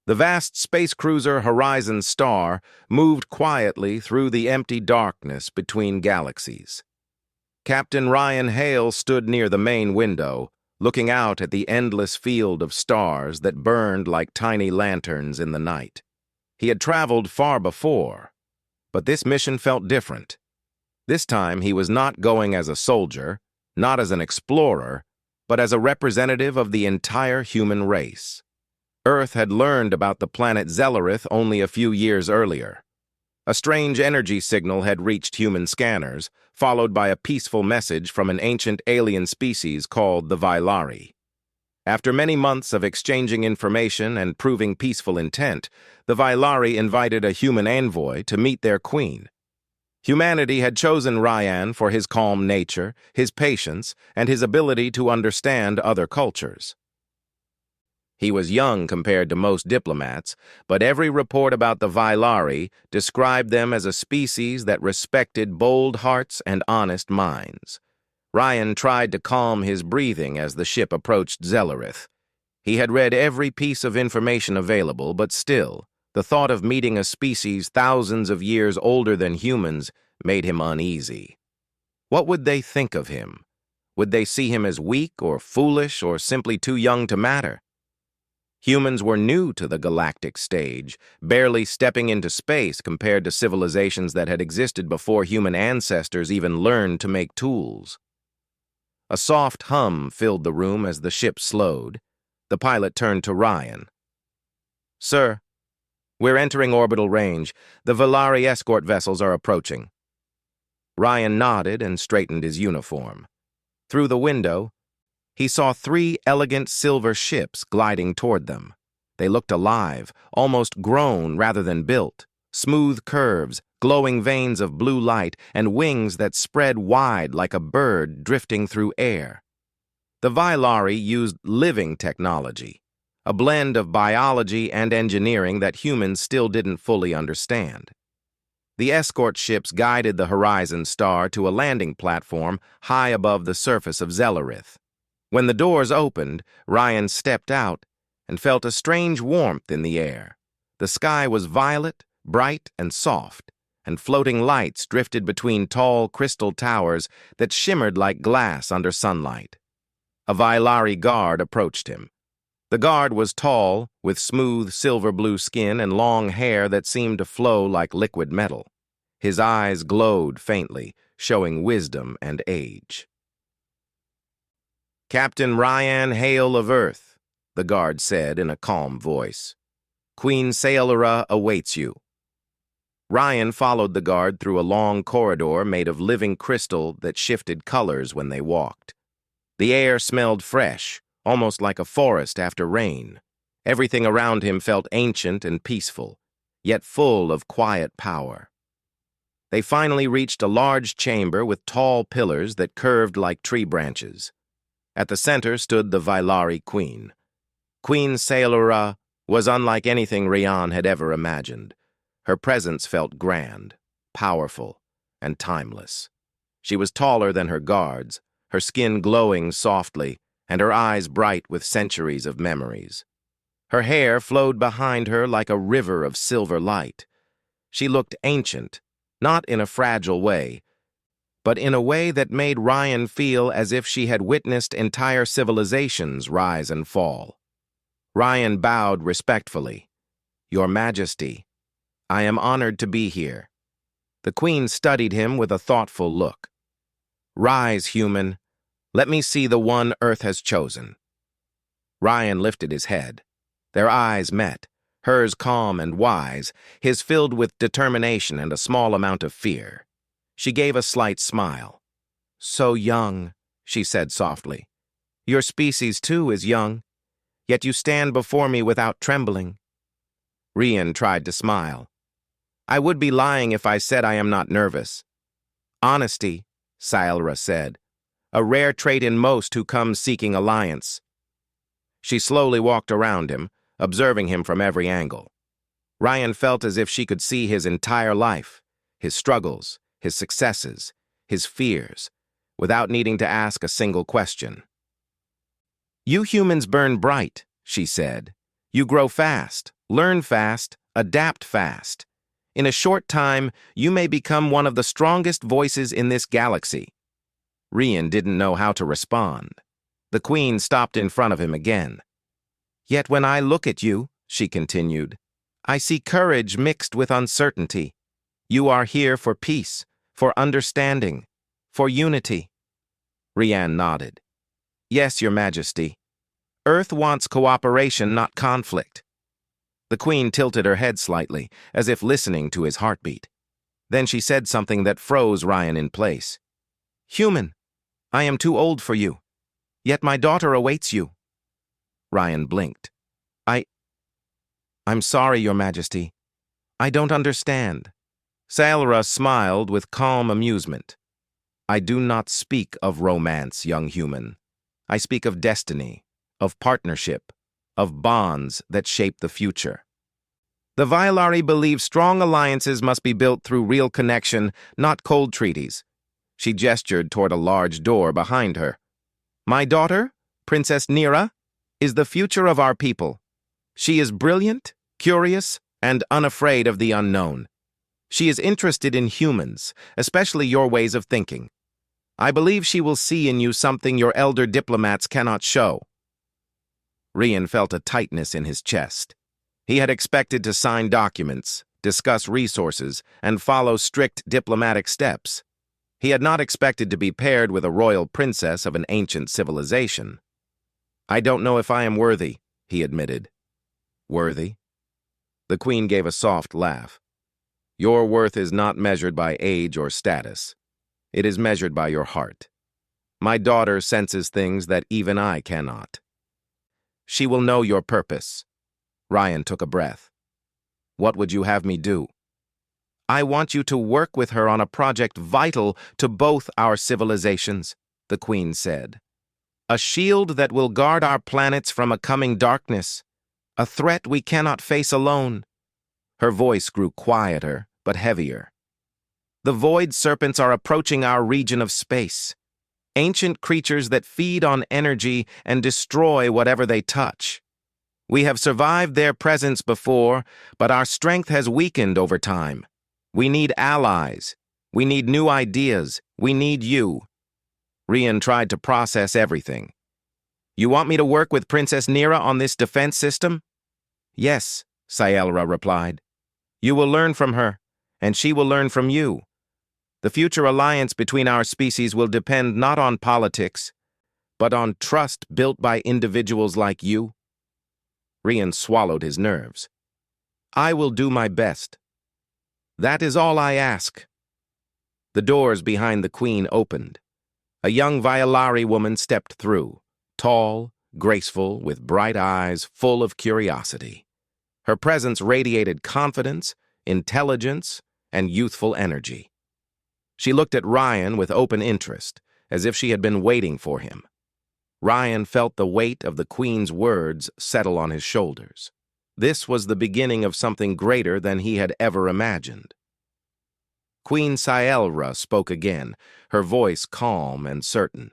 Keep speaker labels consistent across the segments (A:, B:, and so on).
A: The vast space cruiser Horizon Star moved quietly through the empty darkness between galaxies. Captain Ryan Hale stood near the main window, looking out at the endless field of stars that burned like tiny lanterns in the night. He had traveled far before, but this mission felt different. This time he was not going as a soldier, not as an explorer, but as a representative of the entire human race. Earth had learned about the planet Zellerith only a few years earlier. A strange energy signal had reached human scanners, followed by a peaceful message from an ancient alien species called the Vylari. After many months of exchanging information and proving peaceful intent, the Vylari invited a human envoy to meet their queen. Humanity had chosen Ryan for his calm nature, his patience, and his ability to understand other cultures. He was young compared to most diplomats, but every report about the Vylari described them as a species that respected bold hearts and honest minds. Ryan tried to calm his breathing as the ship approached Zellerith. He had read every piece of information available, but still, the thought of meeting a species thousands of years older than humans made him uneasy. What would they think of him? Would they see him as weak or foolish or simply too young to matter? Humans were new to the galactic stage, barely stepping into space compared to civilizations that had existed before human ancestors even learned to make tools. A soft hum filled the room as the ship slowed. The pilot turned to Ryan. "Sir, we're entering orbital range. The Vylari escort vessels are approaching." Ryan nodded and straightened his uniform. Through the window, he saw 3 elegant silver ships gliding toward them. They looked alive, almost grown rather than built. Smooth curves, glowing veins of blue light, and wings that spread wide like a bird drifting through air. The Vylari used living technology, a blend of biology and engineering that humans still didn't fully understand. The escort ships guided the Horizon Star to a landing platform high above the surface of Zellerith. When the doors opened, Ryan stepped out and felt a strange warmth in the air. The sky was violet, bright, and soft, and floating lights drifted between tall crystal towers that shimmered like glass under sunlight. A Vylari guard approached him. The guard was tall, with smooth silver-blue skin and long hair that seemed to flow like liquid metal. His eyes glowed faintly, showing wisdom and age. "Captain Ryan Hale of Earth," the guard said in a calm voice. "Queen Sailora awaits you." Ryan followed the guard through a long corridor made of living crystal that shifted colors when they walked. The air smelled fresh, almost like a forest after rain. Everything around him felt ancient and peaceful, yet full of quiet power. They finally reached a large chamber with tall pillars that curved like tree branches. At the center stood the Vylari queen. Queen Sailora was unlike anything Ryan had ever imagined. Her presence felt grand, powerful, and timeless. She was taller than her guards, her skin glowing softly, and her eyes bright with centuries of memories. Her hair flowed behind her like a river of silver light. She looked ancient, not in a fragile way, but in a way that made Ryan feel as if she had witnessed entire civilizations rise and fall. Ryan bowed respectfully. "Your Majesty, I am honored to be here." The queen studied him with a thoughtful look. "Rise, human. Let me see the one Earth has chosen." Ryan lifted his head. Their eyes met, hers calm and wise, his filled with determination and a small amount of fear. She gave a slight smile. "So young," she said softly. "Your species, too, is young, yet you stand before me without trembling." Ryan tried to smile. "I would be lying if I said I am not nervous." "Honesty," Sailora said, "a rare trait in most who come seeking alliance." She slowly walked around him, observing him from every angle. Ryan felt as if she could see his entire life, his struggles, his successes, his fears, without needing to ask a single question. "You humans burn bright," she said. "You grow fast, Learn fast, adapt fast. In a short time, you may become one of the strongest voices in this galaxy." Rian didn't know how to respond. The Queen stopped in front of him again. "Yet when I look at you," she continued, "I see courage mixed with uncertainty. You are here for peace, for understanding, for unity." Rian nodded. "Yes, Your Majesty. Earth wants cooperation, not conflict." The Queen tilted her head slightly, as if listening to his heartbeat. Then she said something that froze Rian in place. "Human, I am too old for you. Yet my daughter awaits you." Rian blinked. I'm sorry, Your Majesty. I don't understand." Sailra smiled with calm amusement. "I do not speak of romance, young human. I speak of destiny, of partnership, of bonds that shape the future. The Violari believe strong alliances must be built through real connection, not cold treaties." She gestured toward a large door behind her. "My daughter, Princess Nira, is the future of our people. She is brilliant, curious, and unafraid of the unknown. She is interested in humans, especially your ways of thinking. I believe she will see in you something your elder diplomats cannot show." Rian felt a tightness in his chest. He had expected to sign documents, discuss resources, and follow strict diplomatic steps. He had not expected to be paired with a royal princess of an ancient civilization. "I don't know if I am worthy," he admitted. "Worthy?" The Queen gave a soft laugh. "Your worth is not measured by age or status. It is measured by your heart. My daughter senses things that even I cannot. She will know your purpose." Rian took a breath. "What would you have me do?" "I want you to work with her on a project vital to both our civilizations," the Queen said. "A shield that will guard our planets from a coming darkness, a threat we cannot face alone." Her voice grew quieter, but heavier. "The void serpents are approaching our region of space, ancient creatures that feed on energy and destroy whatever they touch. We have survived their presence before, but our strength has weakened over time. We need allies. We need new ideas. We need you." Rian tried to process everything. "You want me to work with Princess Nira on this defense system?" "Yes," Sailra replied. "You will learn from her, and she will learn from you. The future alliance between our species will depend not on politics, but on trust built by individuals like you." Rian swallowed his nerves. "I will do my best. That is all I ask." The doors behind the Queen opened. A young Violari woman stepped through, tall, graceful, with bright eyes full of curiosity. Her presence radiated confidence, intelligence, and youthful energy. She looked at Rian with open interest, as if she had been waiting for him. Rian felt the weight of the Queen's words settle on his shoulders. This was the beginning of something greater than he had ever imagined. Queen Sailra spoke again, her voice calm and certain.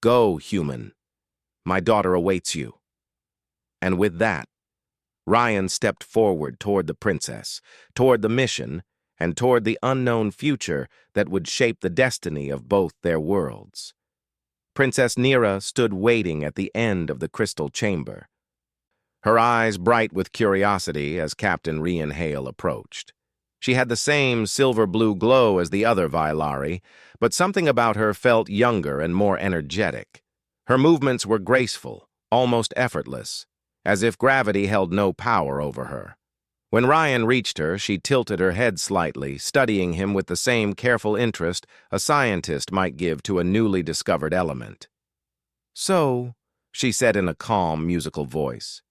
A: "Go, human. My daughter awaits you." And with that, Rian stepped forward toward the princess, toward the mission, and toward the unknown future that would shape the destiny of both their worlds. Princess Nira stood waiting at the end of the crystal chamber, her eyes bright with curiosity as Captain Rian Hale approached. She had the same silver-blue glow as the other Violari, but something about her felt younger and more energetic. Her movements were graceful, almost effortless, as if gravity held no power over her. When Rian reached her, she tilted her head slightly, studying him with the same careful interest a scientist might give to a newly discovered element. "So," she said in a calm, musical voice,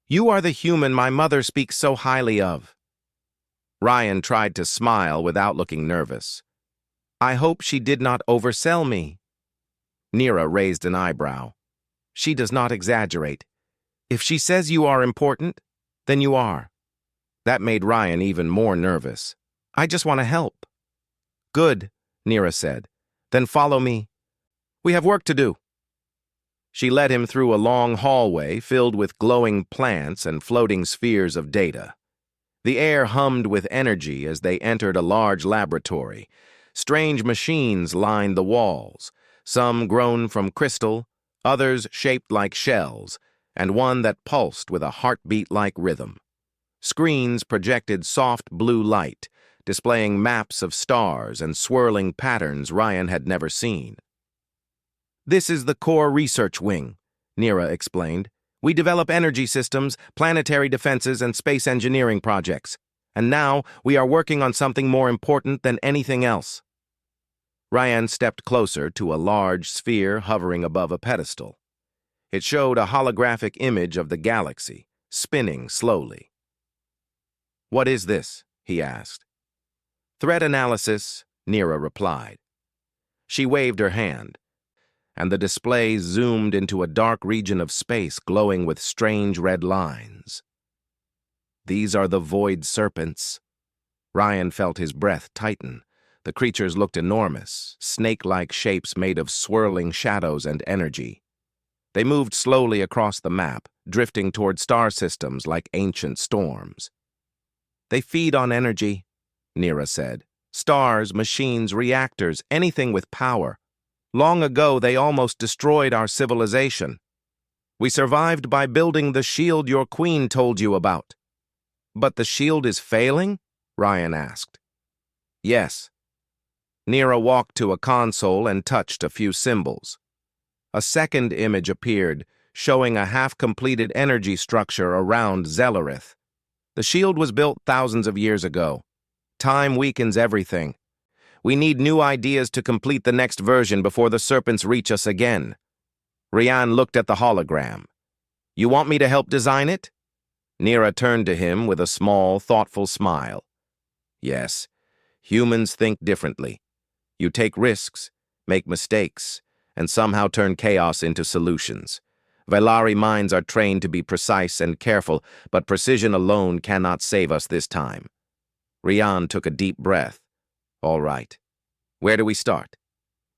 A: "you are the human my mother speaks so highly of." Rian tried to smile without looking nervous. "I hope she did not oversell me." Nira raised an eyebrow. "She does not exaggerate. If she says you are important, then you are." That made Rian even more nervous. "I just want to help." "Good," Nira said. "Then follow me. We have work to do." She led him through a long hallway filled with glowing plants and floating spheres of data. The air hummed with energy as they entered a large laboratory. Strange machines lined the walls, some grown from crystal, others shaped like shells, and one that pulsed with a heartbeat-like rhythm. Screens projected soft blue light, displaying maps of stars and swirling patterns Ryan had never seen. "This is the core research wing," Nira explained. "We develop energy systems, planetary defenses, and space engineering projects. And now we are working on something more important than anything else." Ryan stepped closer to a large sphere hovering above a pedestal. It showed a holographic image of the galaxy, spinning slowly. "What is this?" he asked. "Threat analysis," Nira replied. She waved her hand, and the display zoomed into a dark region of space glowing with strange red lines. "These are the void serpents." Ryan felt his breath tighten. The creatures looked enormous, snake-like shapes made of swirling shadows and energy. They moved slowly across the map, drifting toward star systems like ancient storms. "They feed on energy," Nira said. "Stars, machines, reactors, anything with power. Long ago, they almost destroyed our civilization. We survived by building the shield your queen told you about." "But the shield is failing?" Ryan asked. "Yes." Nira walked to a console and touched a few symbols. A second image appeared, showing a half-completed energy structure around Zellerith. "The shield was built thousands of years ago. Time weakens everything. We need new ideas to complete the next version before the serpents reach us again." Ryan looked at the hologram. "You want me to help design it?" Nira turned to him with a small, thoughtful smile. "Yes, humans think differently. You take risks, make mistakes, and somehow turn chaos into solutions. Vailari minds are trained to be precise and careful, but precision alone cannot save us this time." Ryan took a deep breath. "All right. Where do we start?"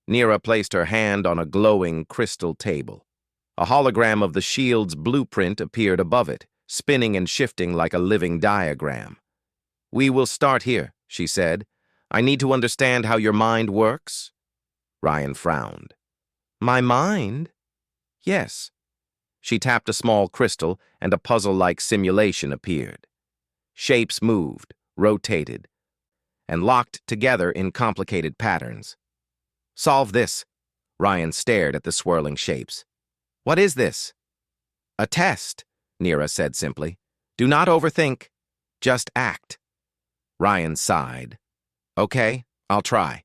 A: Nira placed her hand on a glowing crystal table. A hologram of the shield's blueprint appeared above it, spinning and shifting like a living diagram. "We will start here," she said. "I need to understand how your mind works." Ryan frowned. "My mind?" "Yes." She tapped a small crystal, and a puzzle-like simulation appeared. Shapes moved, rotated, and locked together in complicated patterns. "Solve this." Ryan stared at the swirling shapes. "What is this?" "A test," Nira said simply. "Do not overthink. Just act." Ryan sighed. "Okay, I'll try."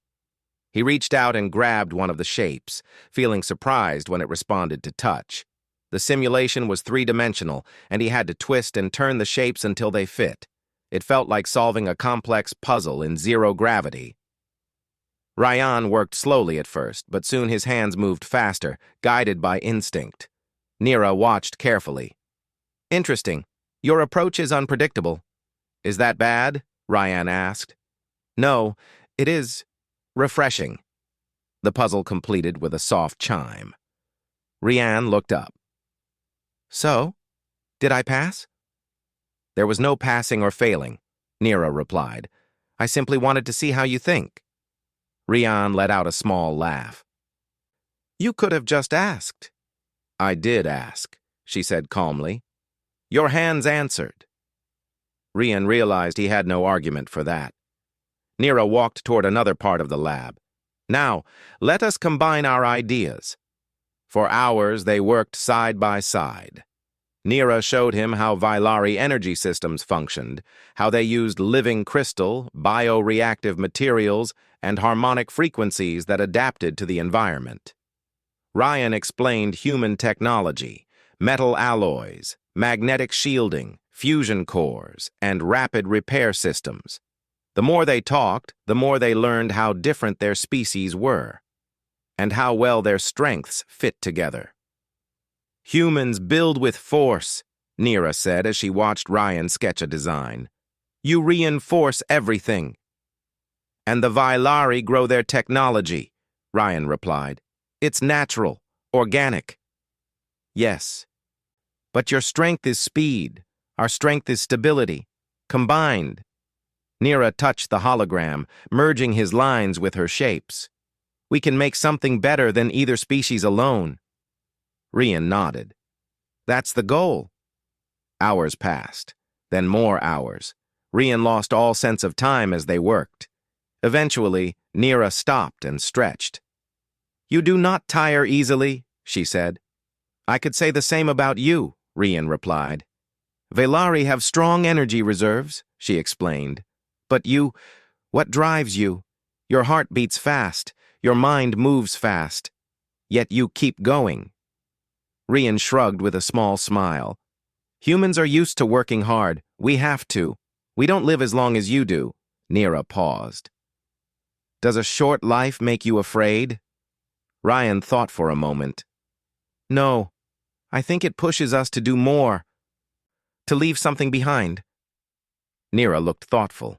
A: He reached out and grabbed one of the shapes, feeling surprised when it responded to touch. The simulation was three-dimensional, and he had to twist and turn the shapes until they fit. It felt like solving a complex puzzle in zero gravity. Ryan worked slowly at first, but soon his hands moved faster, guided by instinct. Nira watched carefully. "Interesting. Your approach is unpredictable." "Is that bad?" Ryan asked. "No, it is refreshing." The puzzle completed with a soft chime. Ryan looked up. "So, did I pass?" "There was no passing or failing," Nira replied. "I simply wanted to see how you think." Ryan let out a small laugh. "You could have just asked." "I did ask," she said calmly. "Your hands answered." Ryan realized he had no argument for that. Nira walked toward another part of the lab. "Now, let us combine our ideas." For hours, they worked side by side. Nira showed him how Vailari energy systems functioned, how they used living crystal, bioreactive materials, and harmonic frequencies that adapted to the environment. Ryan explained human technology, metal alloys, magnetic shielding, fusion cores, and rapid repair systems. The more they talked, the more they learned how different their species were, and how well their strengths fit together. "Humans build with force," Nira said as she watched Ryan sketch a design. "You reinforce everything." "And the Vailari grow their technology," Ryan replied. "It's natural, organic." Yes. But your strength is speed. Our strength is stability. Combined. Nira touched the hologram, merging his lines with her shapes. We can make something better than either species alone. Rian nodded. That's the goal. Hours passed, then more hours. Rian lost all sense of time as they worked. Eventually, Nira stopped and stretched. You do not tire easily, she said. I could say the same about you, Rian replied. Velari have strong energy reserves, she explained. But what drives you? Your heart beats fast, your mind moves fast. Yet you keep going. Rian shrugged with a small smile. Humans are used to working hard. We have to. We don't live as long as you do. Nira paused. Does a short life make you afraid? Ryan thought for a moment. No. I think it pushes us to do more. To leave something behind. Nira looked thoughtful.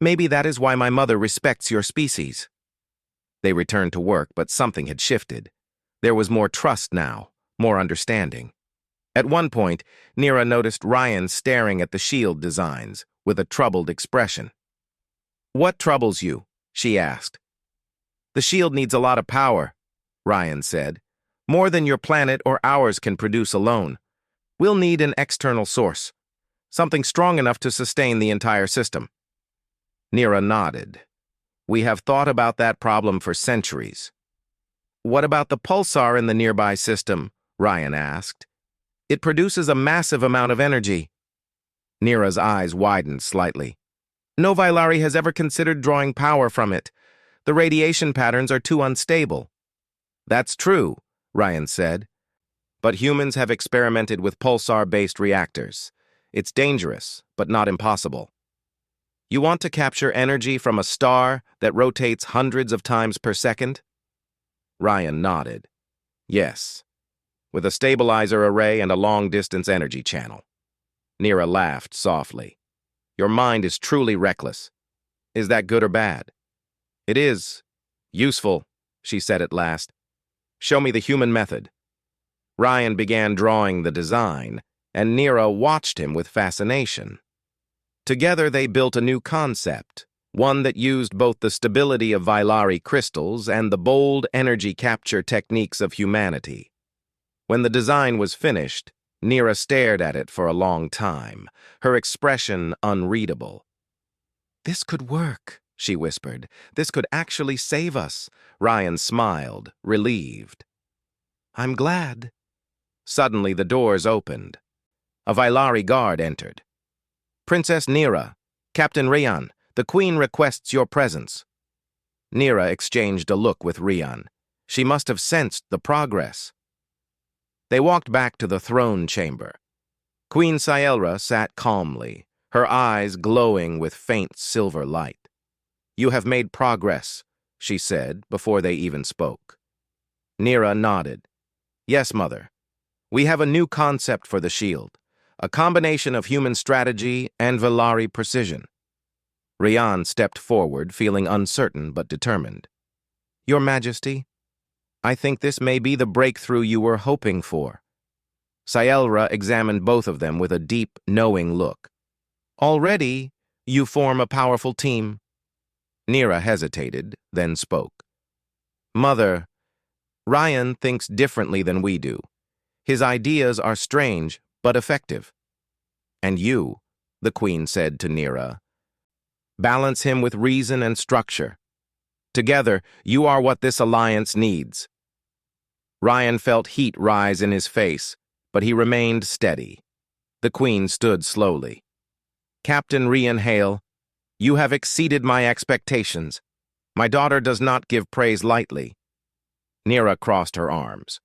A: Maybe that is why my mother respects your species. They returned to work, but something had shifted. There was more trust now, more understanding. At one point, Nira noticed Ryan staring at the shield designs with a troubled expression. What troubles you? She asked. The shield needs a lot of power, Ryan said. More than your planet or ours can produce alone. We'll need an external source, something strong enough to sustain the entire system. Nira nodded. We have thought about that problem for centuries. What about the pulsar in the nearby system? Ryan asked. It produces a massive amount of energy. Nira's eyes widened slightly. No Vailari has ever considered drawing power from it. The radiation patterns are too unstable. That's true, Ryan said. But humans have experimented with pulsar-based reactors. It's dangerous, but not impossible. You want to capture energy from a star that rotates hundreds of times per second? Ryan nodded. Yes, with a stabilizer array and a long-distance energy channel. Nira laughed softly. Your mind is truly reckless. Is that good or bad? It is. Useful, she said at last. Show me the human method. Ryan began drawing the design, and Nira watched him with fascination. Together they built a new concept, one that used both the stability of Vailari crystals and the bold energy capture techniques of humanity. When the design was finished, Nira stared at it for a long time, her expression unreadable. This could work, she whispered. This could actually save us. Ryan smiled, relieved. I'm glad. Suddenly the doors opened. A Vailari guard entered. Princess Nira, Captain Rian, the Queen requests your presence. Nira exchanged a look with Rian. She must have sensed the progress. They walked back to the throne chamber. Queen Scielra sat calmly, her eyes glowing with faint silver light. You have made progress, she said before they even spoke. Nira nodded. Yes, Mother. We have a new concept for the shield, a combination of human strategy and Vailari precision. Rian stepped forward, feeling uncertain but determined. Your Majesty, I think this may be the breakthrough you were hoping for. Scielra examined both of them with a deep, knowing look. Already, you form a powerful team. Nira hesitated, then spoke. Mother, Ryan thinks differently than we do. His ideas are strange, but effective. And you, the Queen said to Nira, balance him with reason and structure. Together, you are what this alliance needs. Ryan felt heat rise in his face, but he remained steady. The Queen stood slowly. Captain Rian Hale, you have exceeded my expectations. My daughter does not give praise lightly. Nira crossed her arms.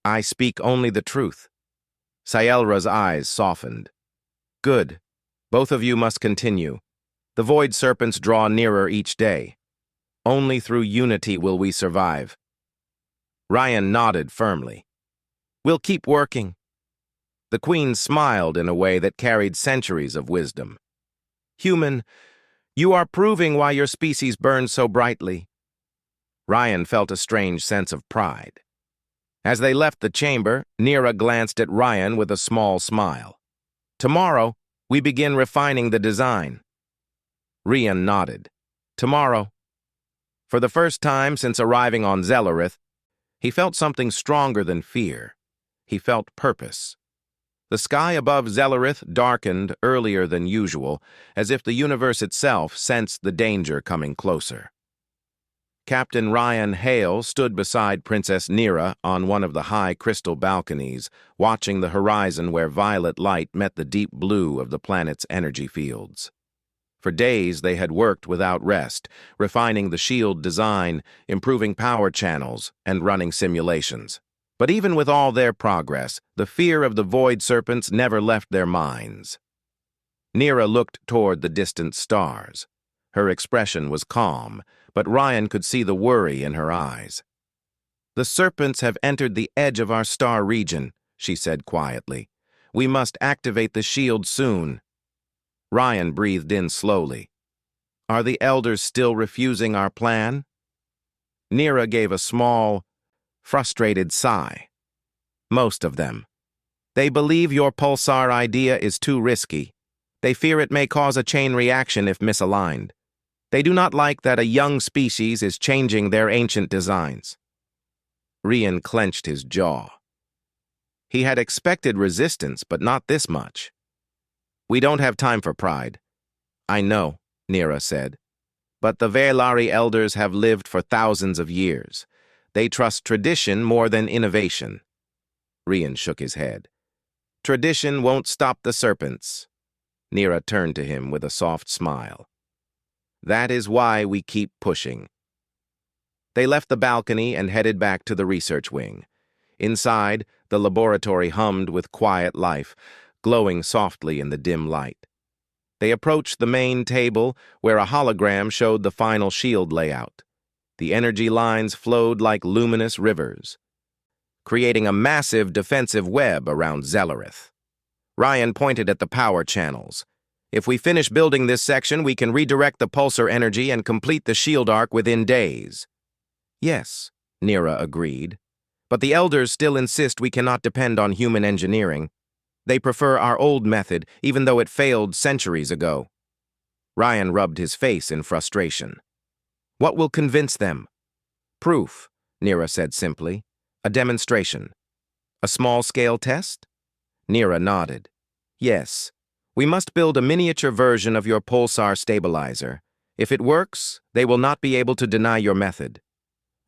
A: I speak only the truth. Scielra's eyes softened. Good. Both of you must continue. The void serpents draw nearer each day. Only through unity will we survive. Ryan nodded firmly. We'll keep working. The Queen smiled in a way that carried centuries of wisdom. Human, you are proving why your species burns so brightly. Ryan felt a strange sense of pride. As they left the chamber, Nira glanced at Ryan with a small smile. "Tomorrow, we begin refining the design." Ryan nodded. "Tomorrow." For the first time since arriving on Zellerith, he felt something stronger than fear. He felt purpose. The sky above Zellerith darkened earlier than usual, as if the universe itself sensed the danger coming closer. Captain Ryan Hale stood beside Princess Nira on one of the high crystal balconies, watching the horizon where violet light met the deep blue of the planet's energy fields. For days they had worked without rest, refining the shield design, improving power channels, and running simulations. But even with all their progress, the fear of the void serpents never left their minds. Nira looked toward the distant stars. Her expression was calm, but Ryan could see the worry in her eyes. "The serpents have entered the edge of our star region," she said quietly. "We must activate the shield soon." Ryan breathed in slowly. "Are the elders still refusing our plan?" Nira gave a small, frustrated sigh. "Most of them. They believe your pulsar idea is too risky. They fear it may cause a chain reaction if misaligned. They do not like that a young species is changing their ancient designs." Ryan clenched his jaw. He had expected resistance, but not this much. "We don't have time for pride." "I know," Nira said. "But the Velari elders have lived for thousands of years. They trust tradition more than innovation." Ryan shook his head. "Tradition won't stop the serpents." Nira turned to him with a soft smile. "That is why we keep pushing." They left the balcony and headed back to the research wing. Inside, the laboratory hummed with quiet life, glowing softly in the dim light. They approached the main table, where a hologram showed the final shield layout. The energy lines flowed like luminous rivers, creating a massive defensive web around Zellerith. Ryan pointed at the power channels. "If we finish building this section, we can redirect the pulsar energy and complete the shield arc within days." "Yes," Nira agreed. "But the elders still insist we cannot depend on human engineering. They prefer our old method, even though it failed centuries ago." Ryan rubbed his face in frustration. "What will convince them?" "Proof," Nira said simply. "A demonstration." "A small-scale test?" Nira nodded. "Yes. We must build a miniature version of your pulsar stabilizer. If it works, they will not be able to deny your method."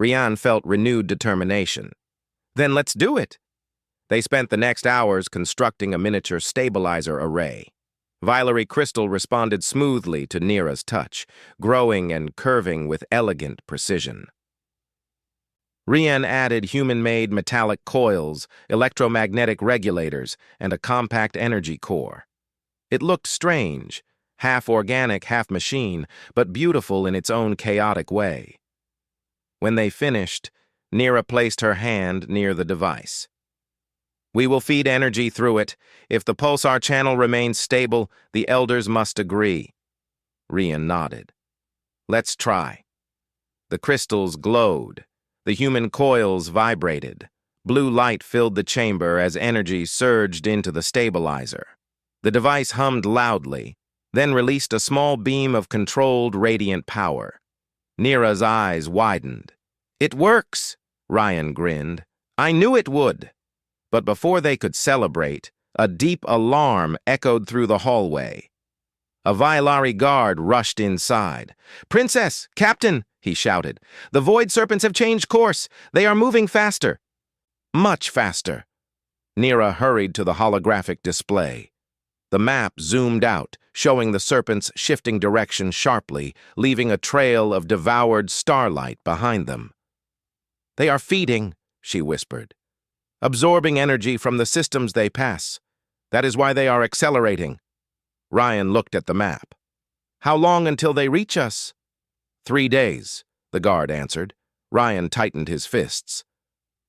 A: Ryan felt renewed determination. "Then let's do it." They spent the next hours constructing a miniature stabilizer array. Violet crystal responded smoothly to Nira's touch, growing and curving with elegant precision. Ryan added human-made metallic coils, electromagnetic regulators, and a compact energy core. It looked strange, half organic, half machine, but beautiful in its own chaotic way. When they finished, Nira placed her hand near the device. "We will feed energy through it. If the pulsar channel remains stable, the elders must agree." Ryan nodded. "Let's try." The crystals glowed. The human coils vibrated. Blue light filled the chamber as energy surged into the stabilizer. The device hummed loudly, then released a small beam of controlled radiant power. Nira's eyes widened. "It works!" Ryan grinned. "I knew it would." But before they could celebrate, a deep alarm echoed through the hallway. A Velari guard rushed inside. "Princess! Captain!" he shouted. "The void serpents have changed course. They are moving faster." "Much faster." Nira hurried to the holographic display. The map zoomed out, showing the serpents shifting direction sharply, leaving a trail of devoured starlight behind them. "They are feeding," she whispered. "Absorbing energy from the systems they pass. That is why they are accelerating." Ryan looked at the map. "How long until they reach us?" 3 days, the guard answered. Ryan tightened his fists.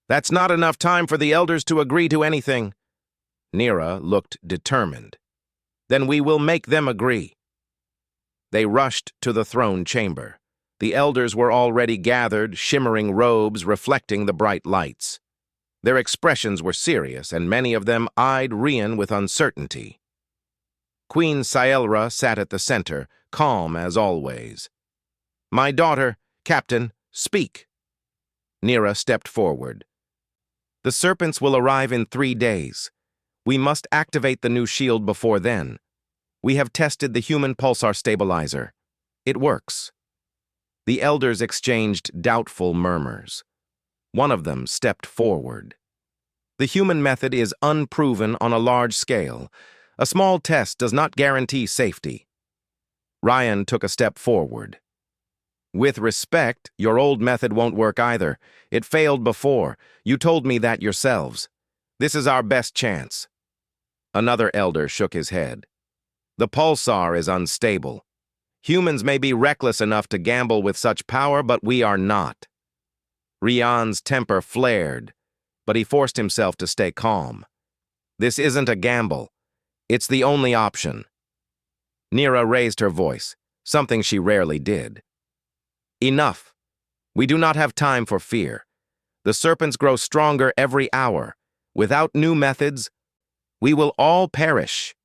A: "That's not enough time for the elders to agree to anything." Nira looked determined. "Then we will make them agree." They rushed to the throne chamber. The elders were already gathered, shimmering robes reflecting the bright lights. Their expressions were serious, and many of them eyed Rian with uncertainty. Queen Scielra sat at the center, calm as always. "My daughter, Captain, speak." Nira stepped forward. "The serpents will arrive in 3 days. We must activate the new shield before then. We have tested the human pulsar stabilizer. It works." The elders exchanged doubtful murmurs. One of them stepped forward. "The human method is unproven on a large scale. A small test does not guarantee safety." Ryan took a step forward. "With respect, your old method won't work either. It failed before. You told me that yourselves. This is our best chance." Another elder shook his head. "The pulsar is unstable. Humans may be reckless enough to gamble with such power, but we are not." Rian's temper flared, but he forced himself to stay calm. "This isn't a gamble. It's the only option." Nira raised her voice, something she rarely did. "Enough. We do not have time for fear. The serpents grow stronger every hour. Without new methods, we will all perish."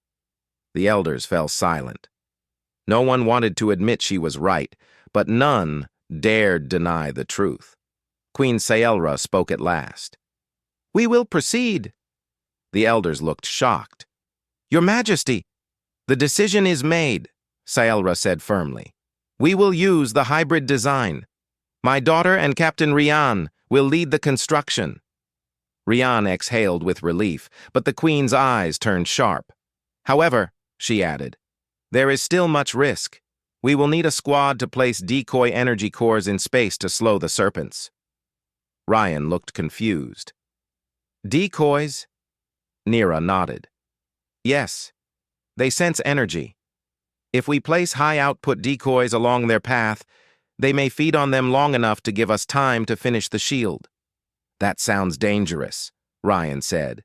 A: The elders fell silent. No one wanted to admit she was right, but none dared deny the truth. Queen Scielra spoke at last. "We will proceed." The elders looked shocked. "Your Majesty, the decision is made," Scielra said firmly. "We will use the hybrid design. My daughter and Captain Rian will lead the construction." Rian exhaled with relief, but the Queen's eyes turned sharp. "However," she added, "there is still much risk. We will need a squad to place decoy energy cores in space to slow the serpents." Ryan looked confused. "Decoys?" Nira nodded. "Yes, they sense energy. If we place high-output decoys along their path, they may feed on them long enough to give us time to finish the shield." "That sounds dangerous," Ryan said.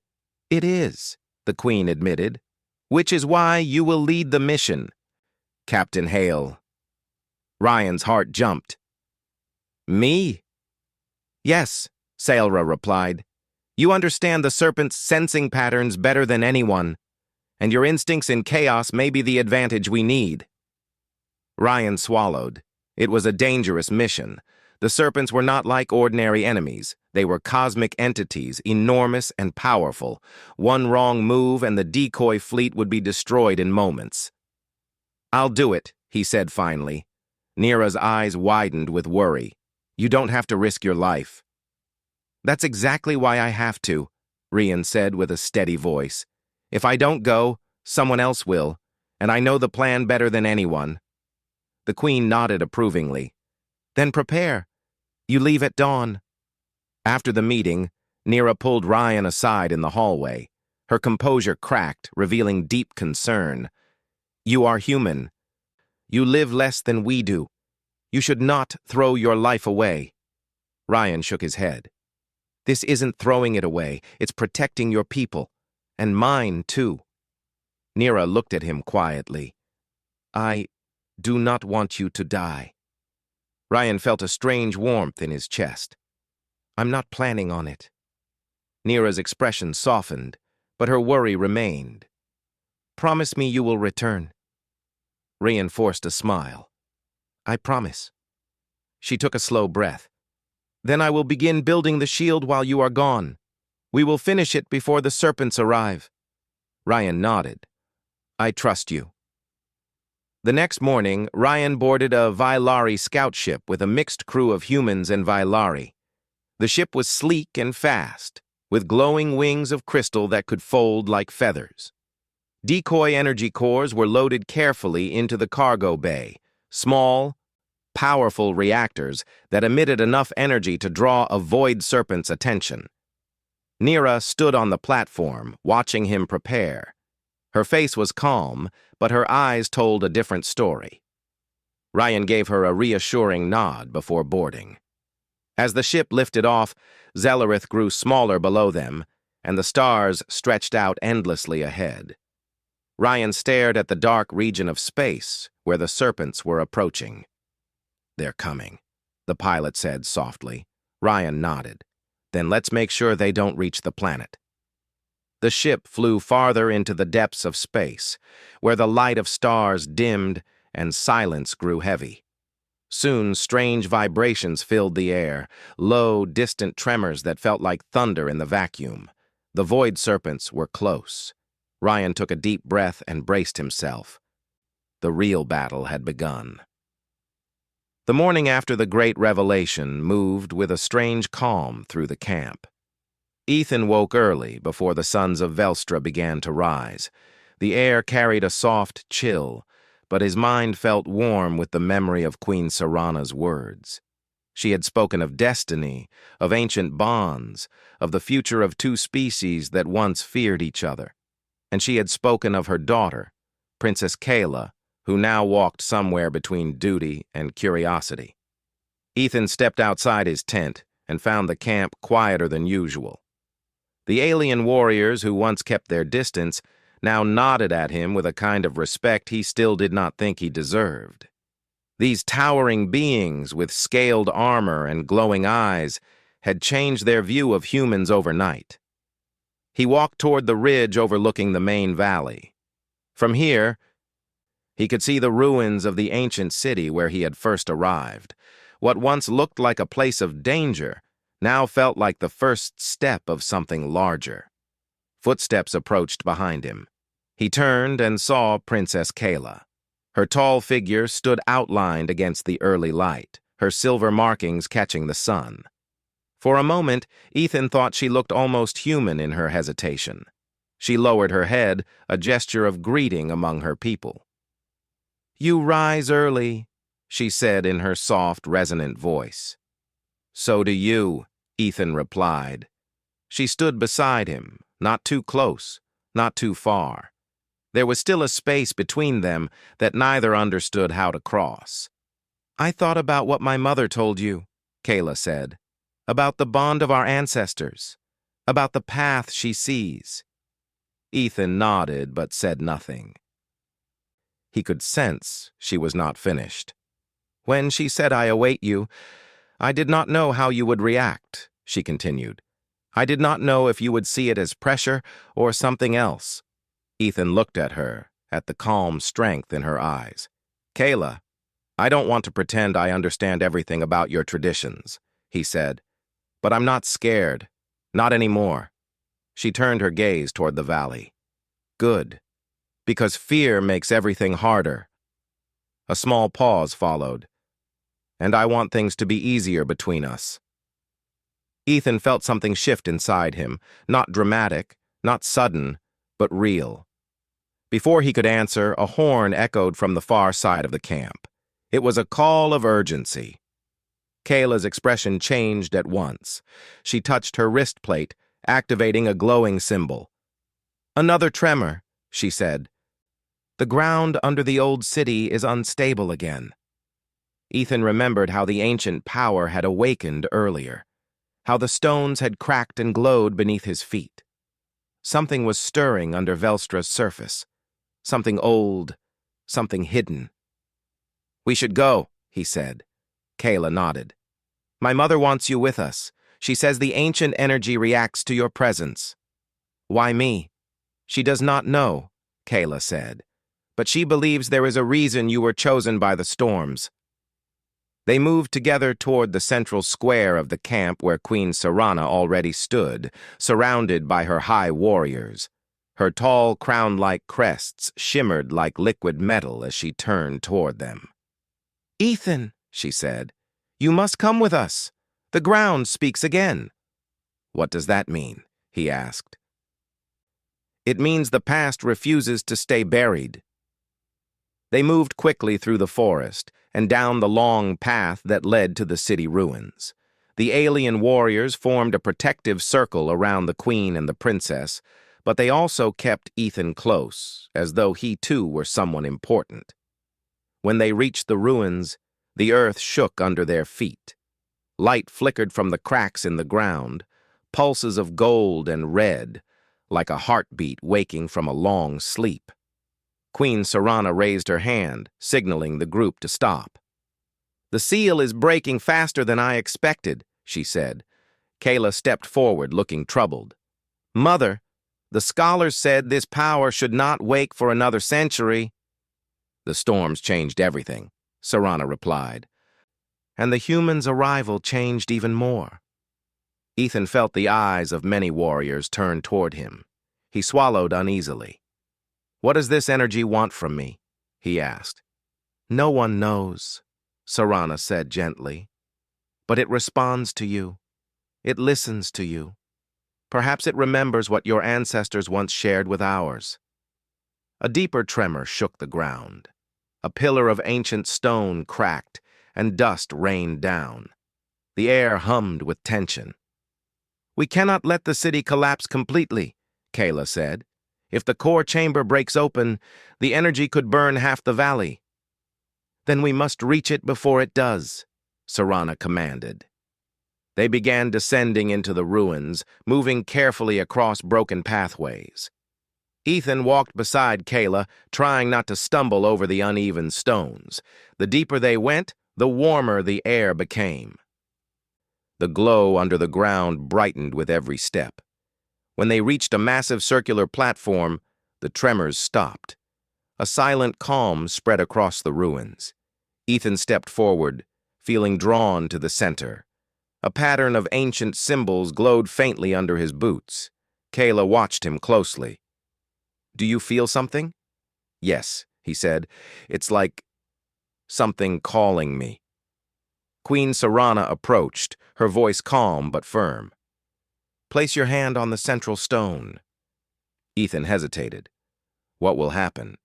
A: "It is," the Queen admitted, "which is why you will lead the mission, Captain Hale." Ryan's heart jumped. "Me?" "Yes," Scielra replied. "You understand the serpent's sensing patterns better than anyone, and your instincts in chaos may be the advantage we need." Ryan swallowed. It was a dangerous mission. The serpents were not like ordinary enemies. They were cosmic entities, enormous and powerful. One wrong move and the decoy fleet would be destroyed in moments. "I'll do it," he said finally. Nira's eyes widened with worry. "You don't have to risk your life." "That's exactly why I have to," Rian said with a steady voice. "If I don't go, someone else will, and I know the plan better than anyone." The Queen nodded approvingly. "Then prepare. You leave at dawn." After the meeting, Nira pulled Ryan aside in the hallway. Her composure cracked, revealing deep concern. "You are human. You live less than we do. You should not throw your life away." Ryan shook his head. "This isn't throwing it away. It's protecting your people. And mine, too." Nira looked at him quietly. "I do not want you to die." Ryan felt a strange warmth in his chest. "I'm not planning on it." Nira's expression softened, but her worry remained. "Promise me you will return." Ryan forced a smile. "I promise." She took a slow breath. "Then I will begin building the shield while you are gone. We will finish it before the serpents arrive." Ryan nodded. "I trust you." The next morning, Ryan boarded a Vailari scout ship with a mixed crew of humans and Vailari. The ship was sleek and fast, with glowing wings of crystal that could fold like feathers. Decoy energy cores were loaded carefully into the cargo bay, small, powerful reactors that emitted enough energy to draw a void serpent's attention. Nira stood on the platform, watching him prepare. Her face was calm, but her eyes told a different story. Ryan gave her a reassuring nod before boarding. As the ship lifted off, Zellerith grew smaller below them, and the stars stretched out endlessly ahead. Ryan stared at the dark region of space where the serpents were approaching. "They're coming," the pilot said softly. Ryan nodded. Then let's make sure they don't reach the planet. The ship flew farther into the depths of space, where the light of stars dimmed and silence grew heavy. Soon, strange vibrations filled the air, low, distant tremors that felt like thunder in the vacuum. The void serpents were close. Ryan took a deep breath and braced himself. The real battle had begun. The morning after the great revelation moved with a strange calm through the camp. Ethan woke early, before the suns of Velstra began to rise. The air carried a soft chill, but his mind felt warm with the memory of Queen Serana's words. She had spoken of destiny, of ancient bonds, of the future of two species that once feared each other. And she had spoken of her daughter, Princess Kayla, who now walked somewhere between duty and curiosity. Ethan stepped outside his tent and found the camp quieter than usual. The alien warriors who once kept their distance now nodded at him with a kind of respect he still did not think he deserved. These towering beings with scaled armor and glowing eyes had changed their view of humans overnight. He walked toward the ridge overlooking the main valley. From here, he could see the ruins of the ancient city where he had first arrived. What once looked like a place of danger now felt like the first step of something larger. Footsteps approached behind him. He turned and saw Princess Kayla. Her tall figure stood outlined against the early light, her silver markings catching the sun. For a moment, Ethan thought she looked almost human in her hesitation. She lowered her head, a gesture of greeting among her people. "You rise early," she said in her soft, resonant voice. "So do you," Ethan replied. She stood beside him, not too close, not too far. There was still a space between them that neither understood how to cross. "I thought about what my mother told you," Kayla said, "about the bond of our ancestors, about the path she sees." Ethan nodded but said nothing. He could sense she was not finished. "When she said, 'I await you,' I did not know how you would react," she continued. "I did not know if you would see it as pressure or something else." Ethan looked at her, at the calm strength in her eyes. "Kayla, I don't want to pretend I understand everything about your traditions," he said. "But I'm not scared. Not anymore." She turned her gaze toward the valley. "Good. Because fear makes everything harder." A small pause followed. "And I want things to be easier between us." Ethan felt something shift inside him, not dramatic, not sudden, but real. Before he could answer, a horn echoed from the far side of the camp. It was a call of urgency. Kayla's expression changed at once. She touched her wrist plate, activating a glowing symbol. "Another tremor," she said. "The ground under the old city is unstable again." Ethan remembered how the ancient power had awakened earlier, how the stones had cracked and glowed beneath his feet. Something was stirring under Velstra's surface. Something old, something hidden. "We should go," he said. Kayla nodded. "My mother wants you with us. She says the ancient energy reacts to your presence." "Why me?" "She does not know," Kayla said. "But she believes there is a reason you were chosen by the storms." They moved together toward the central square of the camp where Queen Serana already stood, surrounded by her high warriors. Her tall, crown-like crests shimmered like liquid metal as she turned toward them. "Ethan," she said, "you must come with us. The ground speaks again." "What does that mean?" he asked. "It means the past refuses to stay buried." They moved quickly through the forest and down the long path that led to the city ruins. The alien warriors formed a protective circle around the queen and the princess, but they also kept Ethan close, as though he too were someone important. When they reached the ruins, the earth shook under their feet. Light flickered from the cracks in the ground, pulses of gold and red, like a heartbeat waking from a long sleep. Queen Serana raised her hand, signaling the group to stop. "The seal is breaking faster than I expected," she said. Kayla stepped forward, looking troubled. Mother, the scholars said this power should not wake for another century. The storms changed everything, Sarana replied. And the humans' arrival changed even more. Ethan felt the eyes of many warriors turn toward him. He swallowed uneasily. What does this energy want from me? He asked. No one knows, Sarana said gently. But it responds to you. It listens to you. Perhaps it remembers what your ancestors once shared with ours. A deeper tremor shook the ground. A pillar of ancient stone cracked, and dust rained down. The air hummed with tension. We cannot let the city collapse completely, Kayla said. If the core chamber breaks open, the energy could burn half the valley. Then we must reach it before it does, Sarana commanded. They began descending into the ruins, moving carefully across broken pathways. Ethan walked beside Kayla, trying not to stumble over the uneven stones. The deeper they went, the warmer the air became. The glow under the ground brightened with every step. When they reached a massive circular platform, the tremors stopped. A silent calm spread across the ruins. Ethan stepped forward, feeling drawn to the center. A pattern of ancient symbols glowed faintly under his boots. Kayla watched him closely. Do you feel something? Yes, he said. It's like something calling me. Queen Sarana approached, her voice calm but firm. Place your hand on the central stone. Ethan hesitated. What will happen?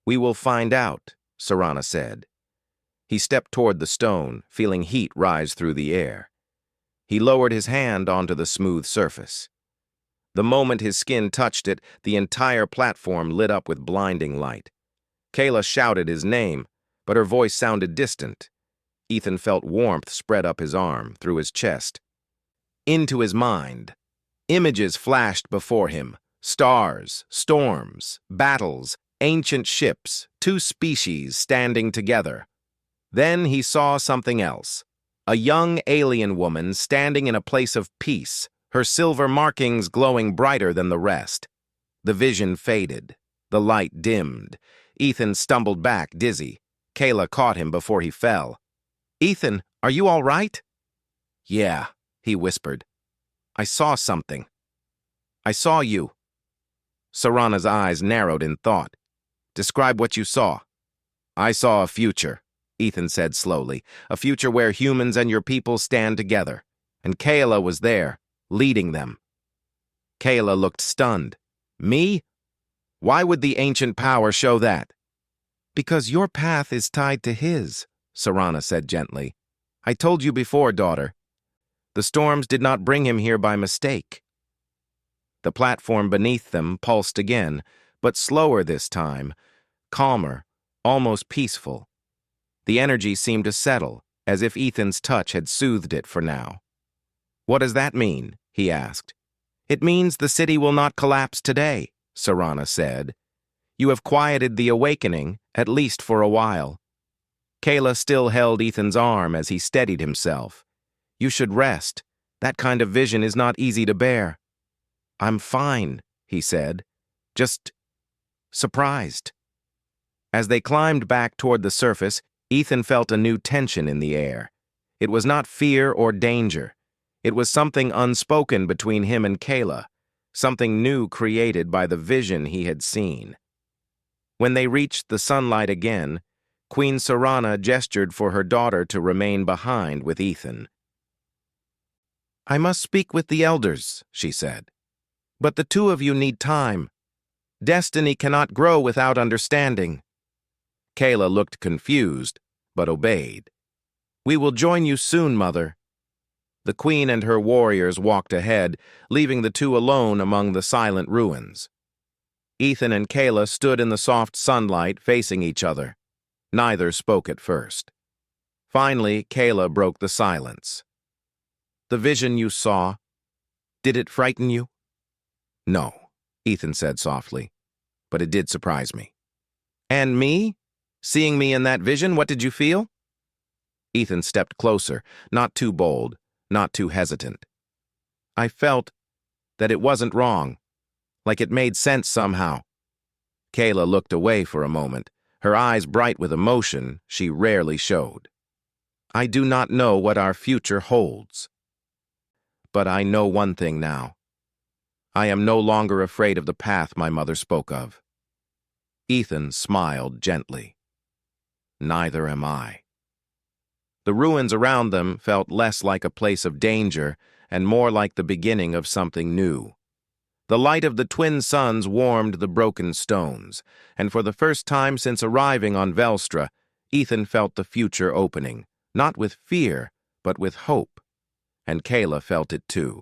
A: We will find out, Sarana said. He stepped toward the stone, feeling heat rise through the air. He lowered his hand onto the smooth surface. The moment his skin touched it, the entire platform lit up with blinding light. Kayla shouted his name, but her voice sounded distant. Ethan felt warmth spread up his arm, through his chest. Into his mind. Images flashed before him. Stars, storms, battles, ancient ships, two species standing together. Then he saw something else. A young alien woman standing in a place of peace, her silver markings glowing brighter than the rest. The vision faded. The light dimmed. Ethan stumbled back, dizzy. Kayla caught him before he fell. Ethan, are you all right? Yeah, he whispered. I saw something. I saw you. Sarana's eyes narrowed in thought. Describe what you saw. I saw a future, Ethan said slowly, a future where humans and your people stand together. And Kayla was there, leading them. Kayla looked stunned. Me? Why would the ancient power show that? Because your path is tied to his, Sarana said gently. I told you before, daughter. The storms did not bring him here by mistake. The platform beneath them pulsed again, but slower this time, calmer, almost peaceful. The energy seemed to settle, as if Ethan's touch had soothed it for now. What does that mean? He asked. It means the city will not collapse today, Sarana said. You have quieted the awakening, at least for a while. Kayla still held Ethan's arm as he steadied himself. You should rest. That kind of vision is not easy to bear. I'm fine, he said. Just surprised. As they climbed back toward the surface, Ethan felt a new tension in the air. It was not fear or danger. It was something unspoken between him and Kayla, something new created by the vision he had seen. When they reached the sunlight again, Queen Sarana gestured for her daughter to remain behind with Ethan. I must speak with the elders, she said. But the two of you need time. Destiny cannot grow without understanding. Kayla looked confused, but obeyed. We will join you soon, Mother. The queen and her warriors walked ahead, leaving the two alone among the silent ruins. Ethan and Kayla stood in the soft sunlight facing each other. Neither spoke at first. Finally, Kayla broke the silence. The vision you saw, did it frighten you? No, Ethan said softly, but it did surprise me. And me? Seeing me in that vision, what did you feel? Ethan stepped closer, not too bold, not too hesitant. I felt that it wasn't wrong, like it made sense somehow. Kayla looked away for a moment, her eyes bright with emotion she rarely showed. I do not know what our future holds. But I know one thing now. I am no longer afraid of the path my mother spoke of. Ethan smiled gently. Neither am I. The ruins around them felt less like a place of danger and more like the beginning of something new. The light of the twin suns warmed the broken stones, and for the first time since arriving on Velstra, Ethan felt the future opening, not with fear, but with hope. And Kayla felt it too.